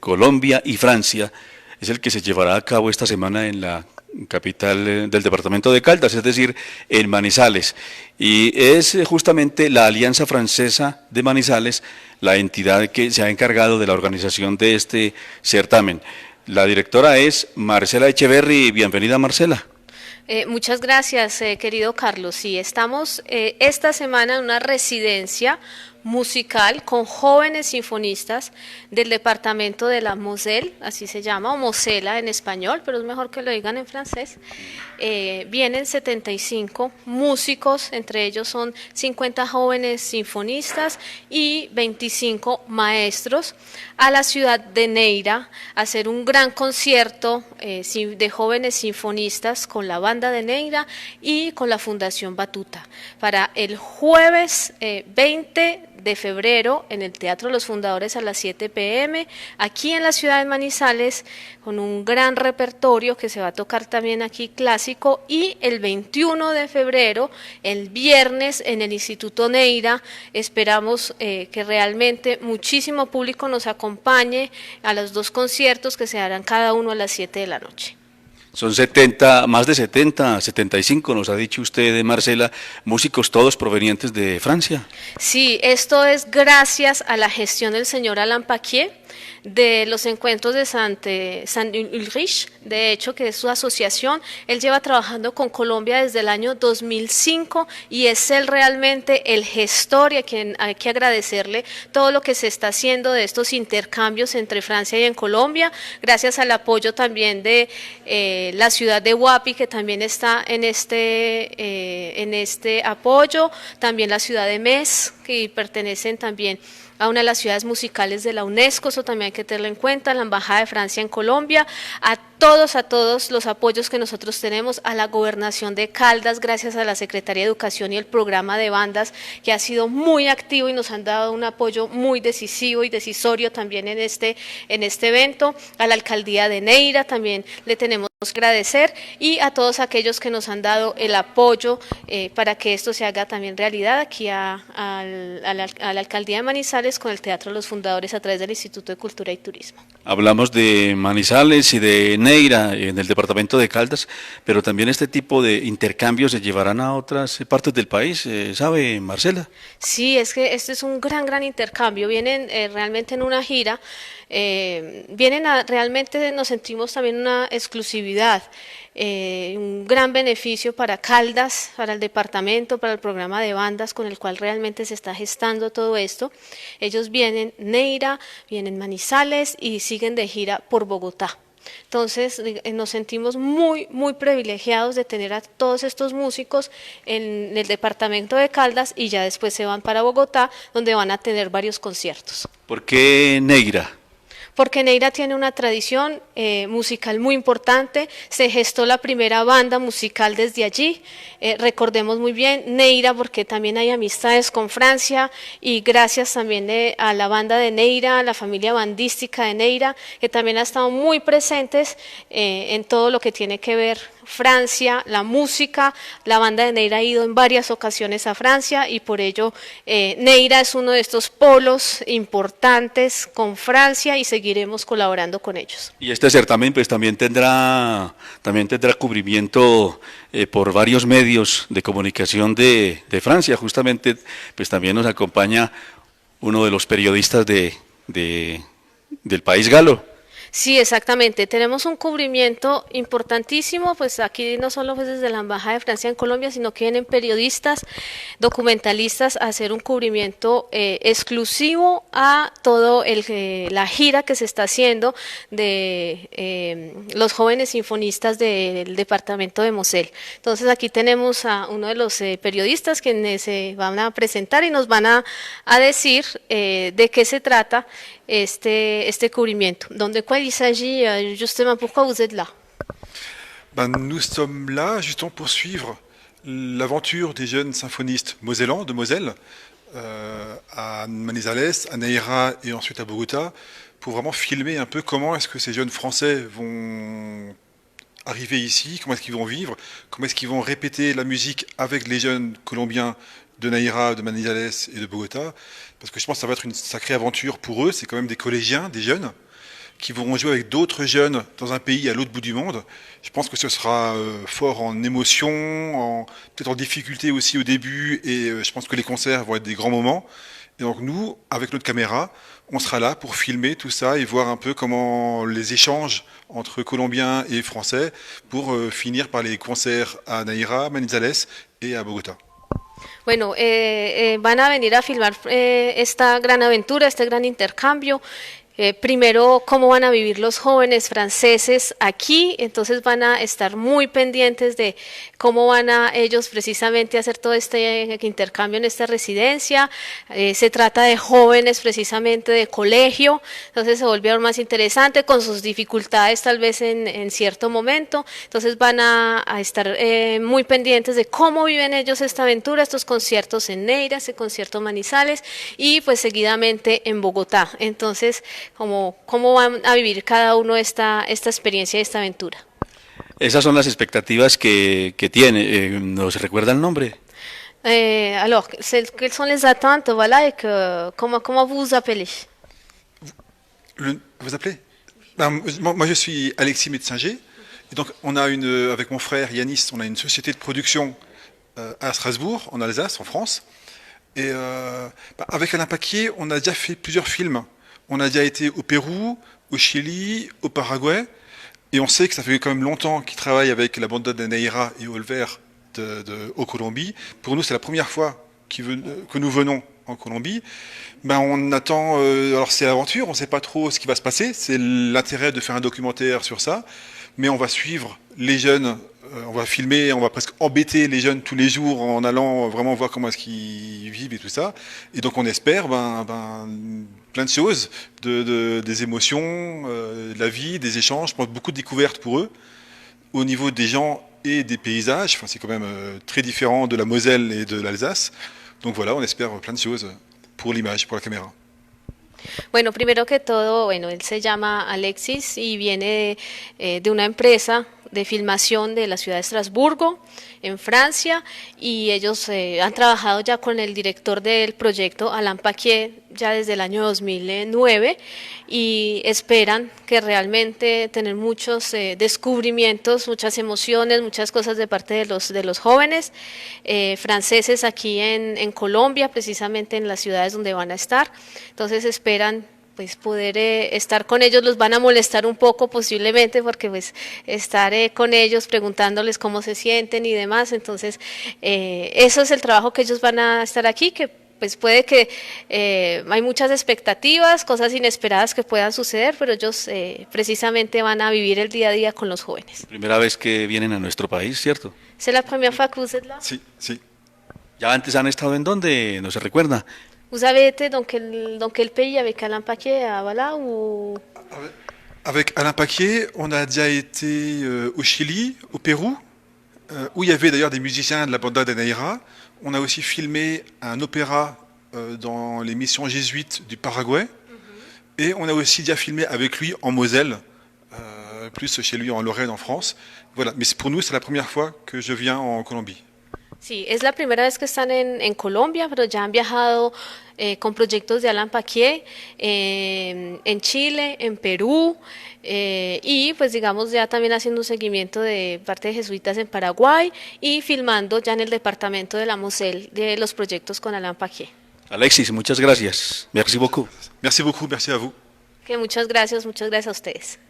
Colombia y Francia, es el que se llevará a cabo esta semana en la capital del departamento de Caldas, es decir, en Manizales. Y es justamente la Alianza Francesa de Manizales la entidad que se ha encargado de la organización de este certamen. La directora es Marcela Echeverry. Bienvenida, Marcela. Muchas gracias, querido Carlos. Sí, estamos esta semana en una residencia musical con jóvenes sinfonistas del departamento de la Moselle, así se llama, o Mosela en español, pero es mejor que lo digan en francés. Vienen 75 músicos, entre ellos son 50 jóvenes sinfonistas y 25 maestros, a la ciudad de Neira a hacer un gran concierto de jóvenes sinfonistas con la banda de Neira y con la Fundación Batuta para el jueves 20 de febrero en el Teatro Los Fundadores a las 7 p.m. aquí en la ciudad de Manizales, con un gran repertorio que se va a tocar también aquí clásico, y el 21 de febrero, el viernes, en el Instituto Neira. Esperamos que realmente muchísimo público nos acompañe a los dos conciertos que se harán cada uno a las 7 de la noche. Son 70, más de 70, 75, nos ha dicho usted, Marcela, músicos todos provenientes de Francia. Sí, esto es gracias a la gestión del señor Alain Paquier de los encuentros de Saint Ulrich, de hecho, que es su asociación. Él lleva trabajando con Colombia desde el año 2005 y es él realmente el gestor, y a quien hay que agradecerle todo lo que se está haciendo de estos intercambios entre Francia y en Colombia, gracias al apoyo también de la ciudad de Huapi, que también está en este apoyo, también la ciudad de Metz, que pertenecen también a una de las ciudades musicales de la UNESCO, eso también hay que tenerlo en cuenta, la Embajada de Francia en Colombia, a todos los apoyos que nosotros tenemos, a la Gobernación de Caldas, gracias a la Secretaría de Educación y el programa de bandas, que ha sido muy activo y nos han dado un apoyo muy decisivo y decisorio también en este evento, a la Alcaldía de Neira también le tenemos que agradecer, y a todos aquellos que nos han dado el apoyo para que esto se haga también realidad aquí a la Alcaldía de Manizales con el Teatro Los Fundadores a través del Instituto de Cultura y Turismo. Hablamos de Manizales y de Neira en el departamento de Caldas, pero también este tipo de intercambios se llevarán a otras partes del país, ¿sabe, Marcela? Sí, es que este es un gran intercambio. Vienen realmente en una gira, realmente nos sentimos también una exclusividad, un gran beneficio para Caldas, para el departamento, para el programa de bandas con el cual realmente se está gestando todo esto. Ellos vienen Neira, vienen Manizales y siguen de gira por Bogotá. Entonces nos sentimos muy privilegiados de tener a todos estos músicos en el departamento de Caldas, y ya después se van para Bogotá, donde van a tener varios conciertos. ¿Por qué Neira? Porque Neira tiene una tradición musical muy importante, se gestó la primera banda musical desde allí, recordemos muy bien Neira porque también hay amistades con Francia, y gracias también a la banda de Neira, a la familia bandística de Neira, que también ha estado muy presentes en todo lo que tiene que ver Francia, la música. La banda de Neira ha ido en varias ocasiones a Francia, y por ello Neira es uno de estos polos importantes con Francia, y seguiremos colaborando con ellos. Y este certamen pues también tendrá cubrimiento por varios medios de comunicación de Francia. Justamente pues también nos acompaña uno de los periodistas del país galo. Sí, exactamente. Tenemos un cubrimiento importantísimo, pues aquí no solo pues desde la Embajada de Francia en Colombia, sino que vienen periodistas, documentalistas a hacer un cubrimiento exclusivo a todo la gira que se está haciendo de los jóvenes sinfonistas del departamento de Moselle. Entonces aquí tenemos a uno de los periodistas quienes se van a presentar y nos van a decir de qué se trata este cubrimiento. Donc, de quoi il s'agit justement, pourquoi vous êtes là? Nous sommes là justement pour suivre l'aventure des jeunes symphonistes mosellans de Moselle à Manizales, à Neira et ensuite à Bogota, pour vraiment filmer un peu comment est-ce que ces jeunes Français vont arriver ici, comment est-ce qu'ils vont vivre, comment est-ce qu'ils vont répéter la musique avec les jeunes Colombiens de Neira, de Manizales et de Bogota, parce que je pense que ça va être une sacrée aventure pour eux. C'est quand même des collégiens, des jeunes, qui vont jouer avec d'autres jeunes dans un pays à l'autre bout du monde. Je pense que ce sera fort en émotion, peut-être en difficulté aussi au début, et je pense que les concerts vont être des grands moments. Et donc nous, avec notre caméra, on sera là pour filmer tout ça et voir un peu comment les échanges entre Colombiens et Français pour finir par les concerts à Neira, Manizales et à Bogotá. Bueno, van a venir a filmar esta gran aventura, este gran intercambio. Primero, cómo van a vivir los jóvenes franceses aquí, entonces van a estar muy pendientes de cómo van a ellos precisamente hacer todo este intercambio en esta residencia. Se trata de jóvenes precisamente de colegio, entonces se volvieron más interesante con sus dificultades tal vez en cierto momento, entonces van a estar muy pendientes de cómo viven ellos esta aventura, estos conciertos en Neira, este concierto Manizales y pues seguidamente en Bogotá. Entonces, cómo van a vivir cada uno esta experiencia y esta aventura. Esas son las expectativas que tiene. ¿Nos recuerda el nombre? Alors, quelles sont les attentes, voilà, et comment vous vous appelez? Vous appelez moi, je suis Alexis Metzinger. Et donc, avec mon frère Yanis, on a une société de production à Strasbourg, en Alsace, en France. Et avec Alain Paquier, on a déjà fait plusieurs films. On a déjà été au Pérou, au Chili, au Paraguay, et on sait que ça fait quand même longtemps qu'il travaille avec la banda de Neira et Olver au Colombie. Pour nous, c'est la première fois que nous venons en Colombie. On attend, alors c'est l'aventure, on ne sait pas trop ce qui va se passer, c'est l'intérêt de faire un documentaire sur ça, mais on va suivre les jeunes, on va filmer, on va presque embêter les jeunes tous les jours en allant vraiment voir comment est-ce qu'ils vivent et tout ça. Et donc on espère plein de choses, des émotions, de la vie, des échanges, je pense beaucoup de découvertes pour eux. Au niveau des gens et des paysages, enfin, c'est quand même très différent de la Moselle et de l'Alsace. Donc voilà, on espère plein de choses pour l'image, pour la caméra. Bueno, primero que todo, bueno, él se llama Alexis y viene de una empresa de filmación de la ciudad de Estrasburgo, en Francia, y ellos han trabajado ya con el director del proyecto, Alain Paquier, ya desde el año 2009, y esperan que realmente tener muchos descubrimientos, muchas emociones, muchas cosas de parte de los jóvenes franceses aquí en Colombia, precisamente en las ciudades donde van a estar. Entonces esperan pues poder estar con ellos, los van a molestar un poco posiblemente porque pues estar con ellos preguntándoles cómo se sienten y demás, entonces eso es el trabajo que ellos van a estar aquí, que pues puede que hay muchas expectativas, cosas inesperadas que puedan suceder, pero ellos precisamente van a vivir el día a día con los jóvenes. Primera vez que vienen a nuestro país, ¿cierto? ¿C'est la première fois que vous êtes là? Sí, sí. ¿Ya antes han estado en dónde? ¿No se recuerda? Vous avez été dans quel pays avec Alain Paquier, voilà, ou... Avec Alain Paquier, on a déjà été au Chili, au Pérou, où il y avait d'ailleurs des musiciens de la banda de Neira. On a aussi filmé un opéra dans les missions jésuites du Paraguay. Et on a aussi déjà filmé avec lui en Moselle, plus chez lui en Lorraine, en France. Voilà. Mais pour nous, c'est la première fois que je viens en Colombie. Sí, es la primera vez que están en Colombia, pero ya han viajado con proyectos de Alain Paquier en Chile, en Perú, y pues digamos ya también haciendo un seguimiento de parte de jesuitas en Paraguay y filmando ya en el departamento de la Moselle de los proyectos con Alain Paquier. Alexis, muchas gracias. Merci beaucoup. Merci beaucoup, merci à vous. Que muchas gracias a ustedes.